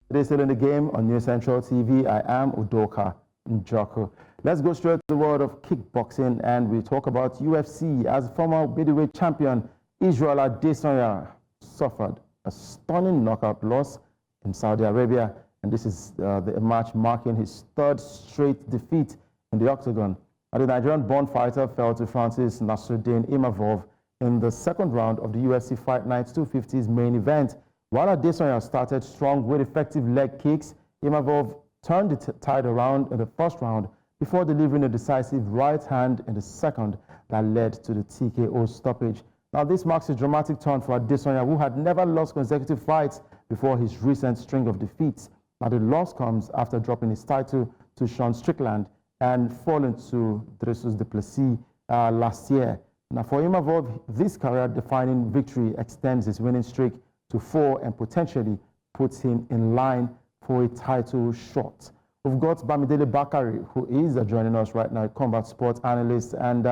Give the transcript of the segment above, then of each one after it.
Today, still in the game on New Central TV, I am Udoka Njoku. Let's go straight to the world of kickboxing and we talk about UFC. As former middleweight champion, Israel Adesanya suffered a stunning knockout loss in Saudi Arabia, and this is the match marking his third straight defeat in the octagon. The Nigerian-born fighter fell to France's Nassourdine Imavov in the second round of the UFC Fight Night 250's main event. While Adesanya started strong with effective leg kicks, Imavov turned the tide around in the first round before delivering a decisive right hand in the second that led to the TKO stoppage. Now, this marks a dramatic turn for Adesanya, who had never lost consecutive fights before his recent string of defeats. Now, the loss comes after dropping his title to Sean Strickland and falling to Jesus du Plessis last year. Now, for Imavov, this career-defining victory extends his winning streak to 4 and potentially puts him in line for a title shot. We've got Bamidele Bakare, who is joining us right now, Combat Sports Analyst. And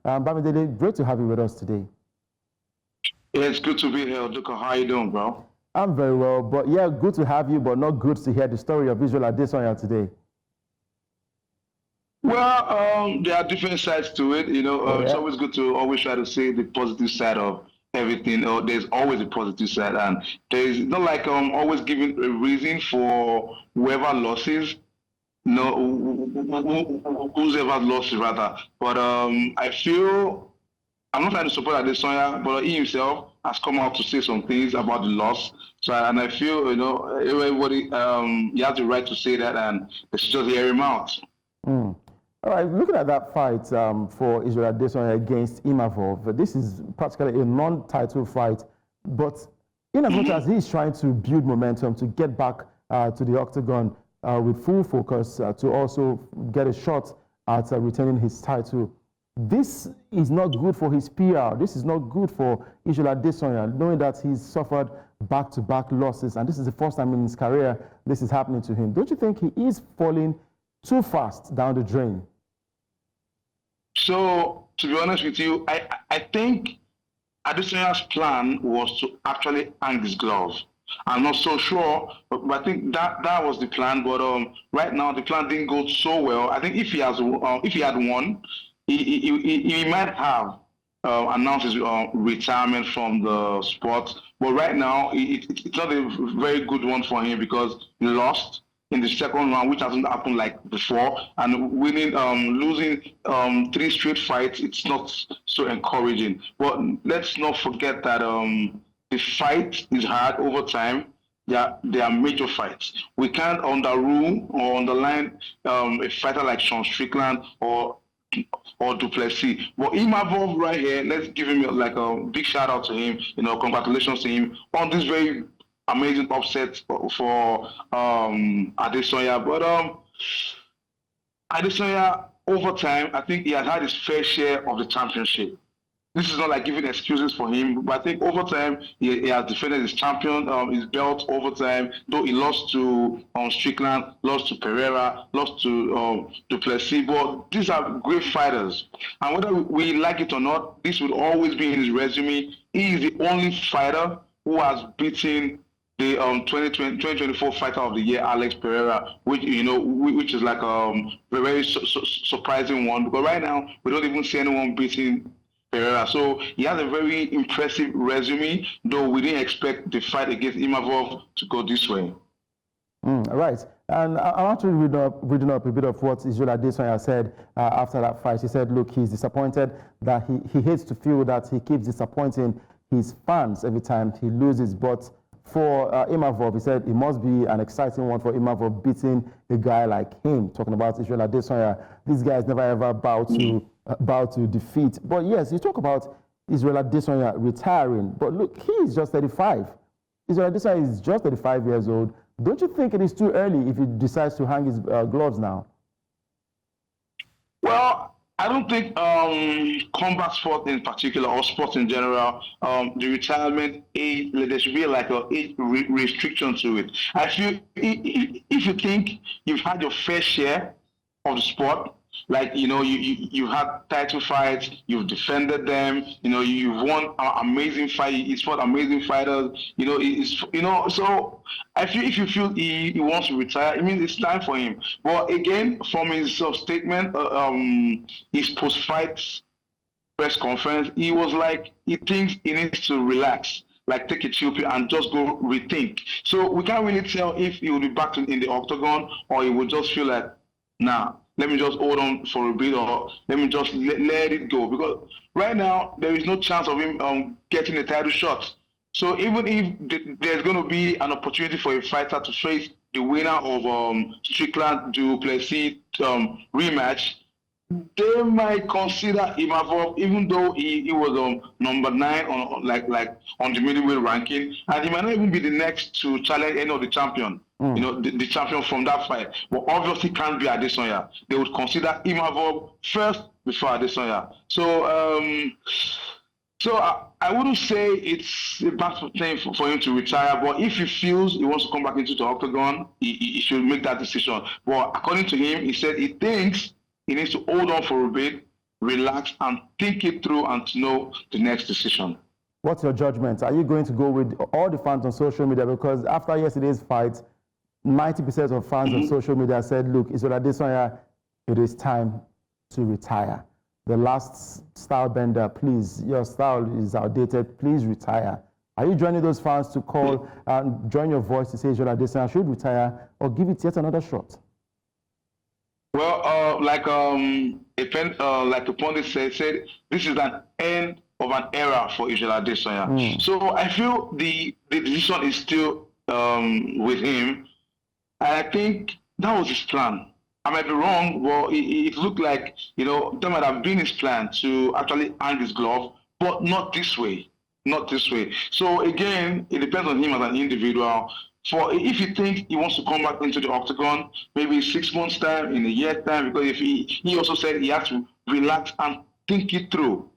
Bamidele, great to have you with us today. Yeah, it's good to be here, Duka. How you doing, bro? I'm very well, but yeah, good to have you, but not good to hear the story of Israel Adesanya today. Well, there are different sides to it. You know, it's always good to always try to see the positive side of everything. There's always a positive side, and there's not like always giving a reason for whoever losses. No, who's ever lost rather. But I feel I'm not trying to support Adesanya, but he himself has come out to say some things about the loss. So, and I feel, you know, everybody he has the right to say that, and it's just hear him out. All right, looking at that fight for Israel Adesanya against Imavov, this is practically a non-title fight, but in as much as he's trying to build momentum to get back to the octagon with full focus to also get a shot at retaining his title, this is not good for his PR. This is not good for Israel Adesanya, knowing that he's suffered back-to-back losses, and this is the first time in his career this is happening to him. Don't you think he is falling too fast down the drain? So, to be honest with you, I think Adesanya's plan was to actually hang his gloves. I'm not so sure, but I think that was the plan. But right now, the plan didn't go so well. I think if he had won, he might have announced his retirement from the sport. But right now, it's not a very good one for him because he lost in the second round, which hasn't happened like before, and losing 3 straight fights, it's not so encouraging. But let's not forget that the fight is hard over time. They are major fights. We can't underrule or underline a fighter like Sean Strickland or du Plessis. But Imavov right here, let's give him like a big shout out to him. You know, congratulations to him on this very amazing upset for Adesanya. But Adesanya, over time, I think he has had his fair share of the championship. This is not like giving excuses for him, but I think over time he has defended his champion, his belt over time. Though he lost to Strickland, lost to Pereira, lost to du Plessis, but these are great fighters. And whether we like it or not, this will always be in his resume. He is the only fighter who has beaten the 2024 Fighter of the Year, Alex Pereira, which is like a very surprising one. Because right now we don't even see anyone beating Pereira. So he has a very impressive resume, though we didn't expect the fight against Imavov to go this way. Right. And I want to reading up a bit of what Israel Adesanya said after that fight. He said, look, he's disappointed that he hates to feel that he keeps disappointing his fans every time he loses. But for Imavov, he said it must be an exciting one for Imavov beating a guy like him. Talking about Israel Adesanya, this guy is never ever about to defeat. But yes, you talk about Israel Adesanya retiring, but look, he is just 35. Israel Adesanya is just 35 years old. Don't you think it is too early if he decides to hang his gloves now? Well, I don't think combat sport in particular, or sports in general, the retirement age, there should be like an age restriction to it. I feel if you think you've had your fair share of the sport, Like, you had title fights, you've defended them, you've won amazing fight, he's fought amazing fighters, so I feel if you feel he wants to retire, it means it's time for him. But again, from his statement, his post-fight press conference, he was like, he thinks he needs to relax, like take a chill pill and just go rethink. So we can't really tell if he will be back in the octagon or he will just feel like, nah, let me just hold on for a bit, or let me just let it go. Because right now, there is no chance of him getting a title shot. So even if there's going to be an opportunity for a fighter to face the winner of Strickland du Plessis rematch, they might consider Imavov, even though he was number 9 on the middleweight ranking, and he might not even be the next to challenge any of the champion. The champion from that fight. But obviously can't be Adesanya. They would consider Imavov first before Adesanya. So I wouldn't say it's a bad thing for him to retire, but if he feels he wants to come back into the octagon, he should make that decision. But according to him, he said he thinks he needs to hold on for a bit, relax, and think it through and to know the next decision. What's your judgment? Are you going to go with all the fans on social media? Because after yesterday's fight, 90% of fans on social media said, look, Israel Adesanya, it is time to retire. The last style bender, please, your style is outdated, please retire. Are you joining those fans to call and join your voice to say Israel Adesanya should retire or give it yet another shot? Well, like the pundit said, this is an end of an era for Israel Adesanya. So I feel the decision is still with him. And I think that was his plan. I might be wrong, but it looked like, that might have been his plan to actually hang his glove, but not this way. Not this way. So again, it depends on him as an individual. For if he thinks he wants to come back into the octagon, maybe 6 months' time, in a year's time, because if he also said he has to relax and think it through,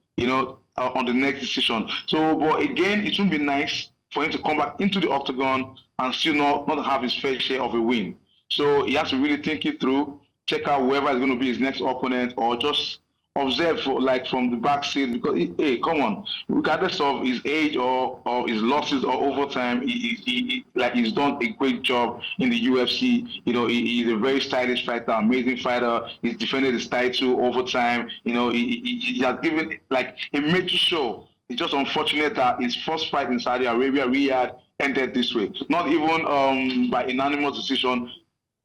on the next decision. So, but again, it would be nice for him to come back into the octagon and still not have his fair share of a win. So he has to really think it through, check out whoever is going to be his next opponent, or just observe from the back seat, because hey, come on, regardless of his age or his losses or overtime, he's done a great job in the UFC. He's a very stylish fighter, amazing fighter. He's defended his title overtime. He has given a major show. It's just unfortunate that his first fight in Saudi Arabia, Riyadh, ended this way. Not even by unanimous decision.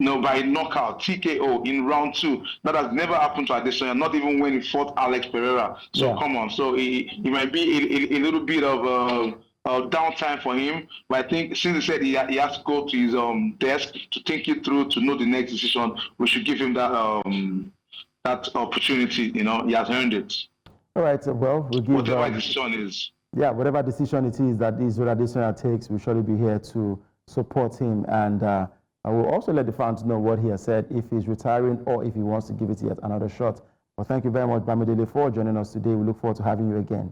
No, by knockout, TKO in round 2. That has never happened to Adesanya, not even when he fought Alex Pereira. So come on. So he might be a little bit of downtime for him. But I think since he said he has to go to his desk to think it through, to know the next decision, we should give him that opportunity. He has earned it. All right. Well, we'll give whatever decision is. Yeah, whatever decision it is that Israel Adesanya takes, we'll surely be here to support him, and I will also let the fans know what he has said, if he's retiring or if he wants to give it yet another shot. Well, thank you very much, Bamidele, for joining us today. We look forward to having you again.